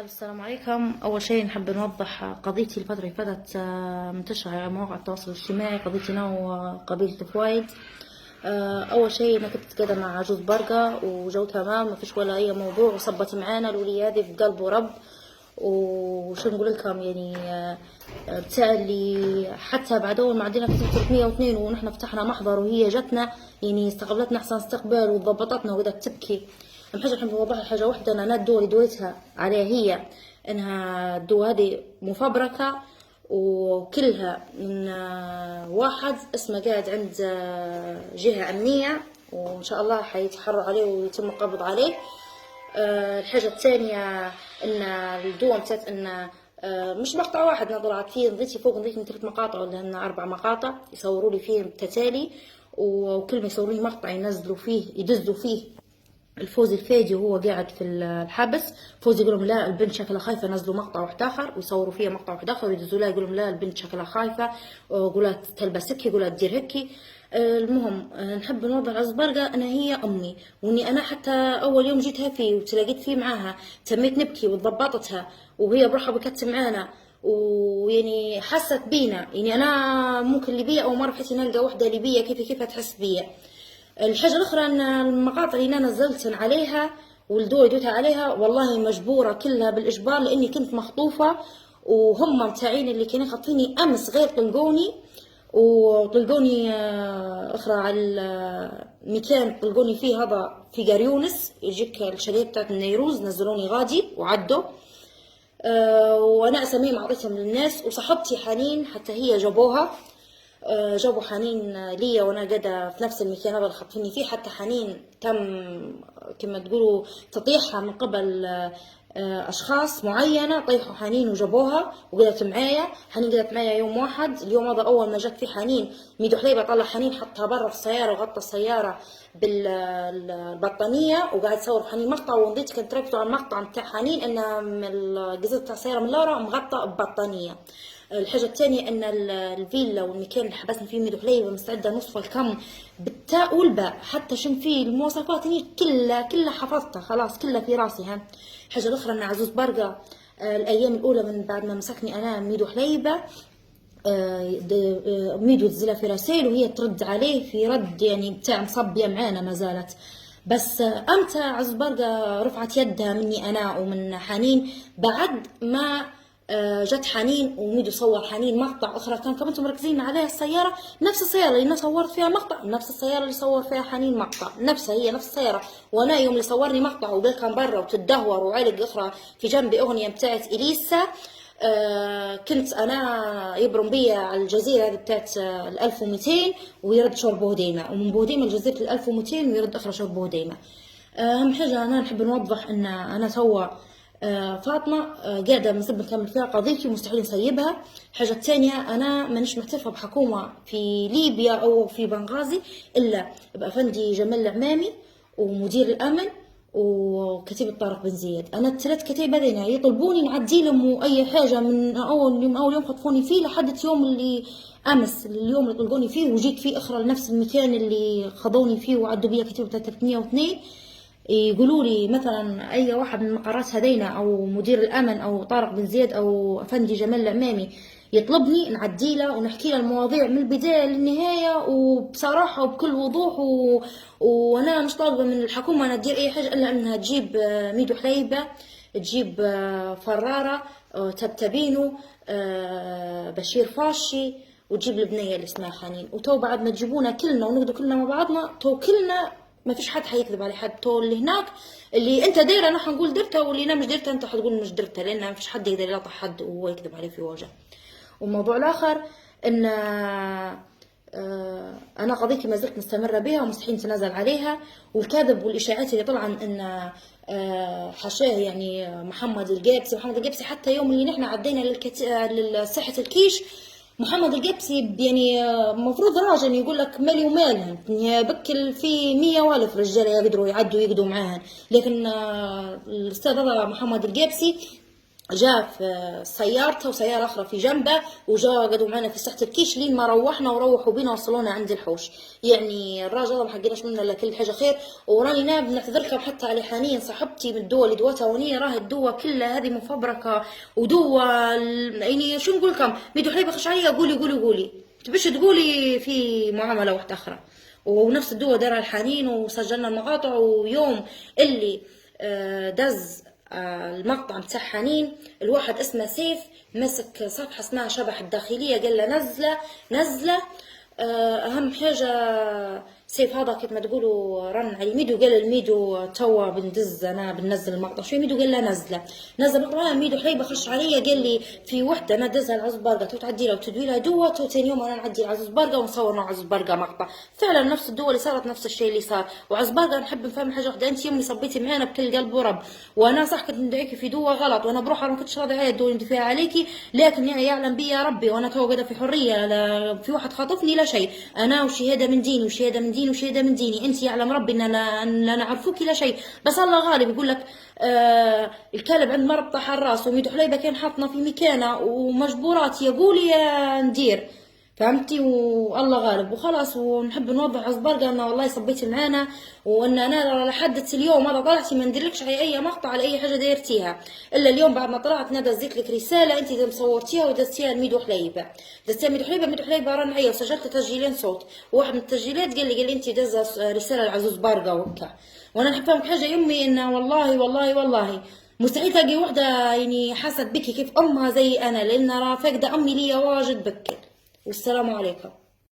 السلام عليكم. أول شيء نحب نوضح قضيتي الفترة اللي فاتت منتشرة على مواقع التواصل الاجتماعي. قضيتي أنا وقبيلة فوايد. أول شيء أنا كنت أتقدم مع عجوز برقة وجو تمام، ما فيش ولا أي موضوع، وصبت معانا الولية هذه في قلب ورب. وشو نقول لكم يعني بالتالي حتى بعد أول ما عدينا في 302 ونحن فتحنا محضر وهي جتنا يعني استقبلتنا أحسن استقبال وضبطتنا وقدرت تبكي. أهم حاجة نحب نوضح حاجة واحدة، أن أنا الدواء اللي دويتها عليها هي إنها الدواء هذه مفبركة وكلها من واحد اسمه قاعد عند جهة أمنية، وإن شاء الله حيتحروا عليه ويتم القبض عليه. الحاجة الثانية ان الدواء بتاعت ان مش مقطع واحد انا طلعت فيه، نضيتي فوق نضيت من 3 مقاطع ولا هن 4 مقاطع يصوروا لي فيه بالتتالي، وكل ما يصوروا لي مقطع ينزلوا فيه يدزوا فيه الفوزي الفادي وهو قاعد في الحبس. فوزي يقول لهم لا البنت شكلها خايفه، نزلوا مقطع واحد اخر ويصوروا فيها مقطع واحد اخر ويدزوا لها يقول لهم لا البنت شكلها خايفه، قولها تلبس هيك، قولها تدير هيك. المهم نحب نوضح الأزبرقة أنا هي أمي، وإني أنا حتى أول يوم جيتها فيه وتلاقيت فيه معاها تميت نبكي وضبطتها وهي بروحها بكت معانا، ويعني حست بينا. يعني أنا ممكن ليبية أو مرة بحيث نلقى وحدة ليبية كيف تحس بيا. الحاجة الأخرى أن المقاطع اللي أنا نزلت عليها والدوا دوتها عليها والله مجبورة كلها بالإجبار، لأني كنت مخطوفة وهم متاعين اللي كانوا خاطفيني أمس غير طلقوني وطلقوني أخرى على المكان طلقوني فيه هذا في قريونس، يجيك الشاليه بتاعت النيروز، نزلوني غادي وعدوا. وأنا أساميهم أعطيتهم للناس، وصاحبتي حنين حتى هي جابوها، جابوا حنين ليا وانا قاعده في نفس المكان هذا اللي خاطفيني فيه. حتى حنين تم كما تقولوا تطيحها من قبل اشخاص معينه، طيحوا حنين وجابوها وقعدت معايا. حنين قعدت معايا يوم واحد، اليوم هذا اول ما جت فيه حنين ميدو حليبه طلع حنين حطها برا في السياره وغطى السياره بالبطانيه وقاعد يصور حنين مقطع، ونضيت كنت ركبته على المقطع بتاع حنين انه من القزاز بتاع السياره من لورا مغطى ببطانيه. الحاجة الثانية ان الفيلا والمكان اللي حبسني فيه ميدو حليبة مستعدة نصف الكم بالتاء والباء، حتى شن فيه المواصفات هي كلها حفظتها خلاص، كلها في راسي. ها الحاجة الأخرى ان عزوز برقة الأيام الأولى من بعد ما مسكني أنا ميدو حليبة ميدو تنزلها في رسائل وهي ترد عليه في رد يعني بتاع مصبية معانا ما زالت. بس امتى عزوز برقة رفعت يدها مني انا ومن حنين؟ بعد ما جت حنين وميدو صور حنين مقطع اخرى كان كمان مركزين عليها السياره، نفس السياره اللي انا صورت فيها مقطع، نفس السياره اللي صور فيها حنين مقطع، نفسها هي نفس السياره. وانا يوم اللي صورني مقطع وقال كان برا وتدهور وعلق اخرى في جنبي اغنيه بتاعت اليسا، كنت انا يبرم بيا على الجزيره هذه بتاعت ال 1200 ويرد شرب بوديمه، ومن بوديمه لجزيره ال 1200 ويرد اخرى شرب بوديمه. اهم حاجه انا نحب نوضح ان انا توا فاطمه قاعده بنسب نكمل فيها قضيتي ومستحيل نسيبها. الحاجه الثانيه انا مانيش محتفه بحكومه في ليبيا او في بنغازي الا بافندي جمال العمامي ومدير الامن وكتيبة طارق بن زياد. انا الثلاث كتايب هذين يطلبوني نعدي لهم اي حاجه من اول يوم خطفوني فيه لحد يوم اللي امس، اليوم اللي طلقوني فيه وجيت فيه اخرى لنفس المكان اللي خضوني فيه وعدوا بيا كتيبة 302. يقولوا لي مثلا اي واحد من المقرات هذينا او مدير الامن او طارق بن زياد او افندي جمال العمامي يطلبني نعدي له ونحكي له المواضيع من البدايه للنهايه وبصراحه وبكل وضوح وانا مش طالبه من الحكومه انها تدير اي حاجه الا انها تجيب ميدو حليبه، تجيب فراره تبتبينو بشير فاشي، وتجيب البنيه اللي اسمها حنين. وتو بعد ما تجيبونا كلنا ونقعدوا كلنا مع بعضنا تو كلنا ما فيش حد حيكذب على حد. تو اللي هناك اللي انت دايره انا حنقول درتها، واللي انا مش درتها انت حتقول مش درتها، لان ما فيش حد يقدر يلاطح حد وهو يكذب عليه في وجهه. والموضوع الاخر ان انا قضيتي ما زلت مستمره بها ومستحيل نتنازل عليها. والكذب والاشاعات اللي طلعا ان حشاه يعني محمد القابسي حتى يوم اللي نحن عدينا لساحه الكيش محمد القبسي يعني مفروض راجل يقول لك مالي ومالهن، بكل في 100 والف رجاله يقدروا يعدوا يقدوا معاهن، لكن الاستاذ هذا محمد القبسي جاء في سيارته وسيارة أخرى في جنبه، وجا قعدوا معنا في ساحة الكيش لين ما روحنا، وروحوا بينا وصلونا عند الحوش. يعني الراجل ما حقناش منه إلا كل حاجة خير. وراني ناب نعتذر لكم حتى على حنين صاحبتي من الدول اللي دوتها، وني راه الدوا كلها هذه مفبركة ودوا يعني شو نقول لكم، ميدو حليبة خشعية. قولي تبش تقولي في معاملة واحدة أخرى. ونفس الدوا دار الحنين، وسجلنا المقاطع. ويوم اللي دز المقطع متاع حنين، الواحد اسمه سيف مسك صفحة اسمها شبح الداخلية، قال له نزله. أهم حاجة سيف هذا كيف ما تقولوا رن على الميدو، قال الميدو توا أنا بنزل المقطع شوي. ميدو قال له نزل المقطع. ميدو حليبة خش عليا قال لي في وحدة أنا دزها العزوز برقة، تو تعدي لها وتدوي لها دوا، تو ثاني يوم أنا نعدي العزوز برقة ونصور مع عزوز برقة مقطع. فعلا نفس الدوا اللي صارت نفس الشيء اللي صار. وعزوز برقة نحب نفهم حاجة واحدة، أنت يومي صبيتي معانا بكل قلب ورب، وأنا صح كنت ندعيكي في دوا غلط، وأنا بروحها ما كنتش راضي على الدوا اللي ندفيها عليكي، لكن يعني يعلم بي يا ربي، وأنا تو قاعدة في حرية، لا في واحد خاطفني لا شيء. انا وشهاده من ديني وشهاده من ديني وشهاده من ديني، انت يعلم ربي ان انا عرفوك لا شيء. بس الله غالب يقول لك الكلب عند مرض طاح الراس، وميدو حليبه كان حاطنا في مكانه ومجبورات يقول يا ندير، فهمتي؟ والله غالب وخلاص. ونحب نوضح أصبرقة أن والله صبيتي معانا، وأن أنا لحد اليوم هذا طلعتي ما نديرلكش على أي مقطع على أي حاجة دايرتيها، إلا اليوم بعد ما طلعت أنا دزيت لك رسالة أنت مصورتيها ودزتيها لميدو حليبة. ميدو حليبة رن عليا وسجلت تسجيلين صوت، وواحد من التسجيلات قال لي أنت دزة رسالة لعزوز بارقة وكا. وأنا نحب فهمك حاجة يمي، إن والله مستحيل تلاقي وحدة يعني حست بك كيف أمها زي أنا، لأن راه فاقدة أمي ليا واجد بكر. والسلام عليكم.